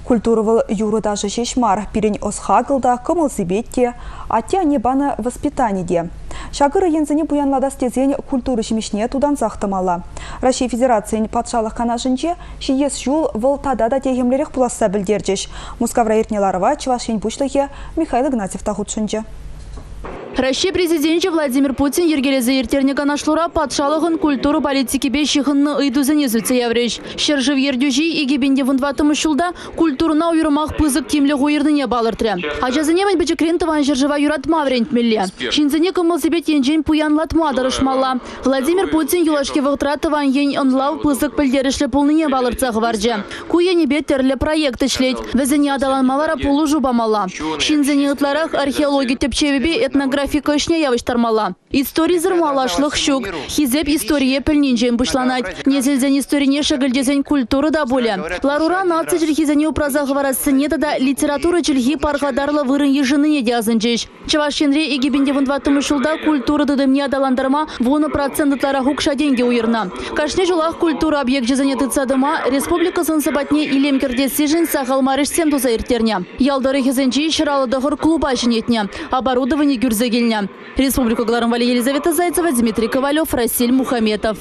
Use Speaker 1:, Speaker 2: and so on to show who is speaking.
Speaker 1: Культуровал юры даже шешмар, пирень осхагылда, кымылзыбетте, атя небана воспитаниеде. Шагыры ензіне буянлада стезен культуры шемешне тудан захтымала. Россия Федерациян патшалық канашынче шиес жул выл тадада тегемлерек пуласса білдердеш. Мускавра иртнеларова Чувашень бучлыхе Михаил Игнатьев тахутшынче.
Speaker 2: Россия президенті Владимир Путин ергелезе ертерне канашлура патшалығын культуру политики бешіғынны ыйдузыне зүтсе явреш. Шержив ердюжи егебенде вұнватымы шулда культурна уйрымақ пызык кемлі ғойырныне балыртыры. Ажазыне мән бәчекрентован жержива юратма врентмелле. Шинзіне кымылзебет енжен пуянлатма адырышмалла. Владимир Путин юлашке вғытратыван ен ынлау пызык пілдерішлі пулныне балыртсағы варжы. Куяне беттерлі проекты шлет. Вәзіне адаланмалара пулы жубамала. Шинзіне ытларах археология тепчевебе этнография Фикошне явыштармала. История зырмалашлық щук. Хизеп история пельнинжен бұшланать. Незелзен историне шагылдезен культуры да боле. Ларура нация жильхизене упразағы варасыне да литература жильхи парғадарлы вырын ежыныне дязынжеш. Чавашенре егебенде вұнватымы шулда культуры дыдымне адаландарма вуны проценттара хукша деньги уйырна. Кашне жолақ культура объект жезене тыцадыма республика сынсыбатне илемкерде сижен сағалмарыш сендуза иртерне. Ялдары хизенчи шыралы дығыр клуба жинетне. Оборудование гюрзегельня. Республика Гларамвали Елизавета Зайцева, Дмитрий Ковалев, Расиль Мухаметов.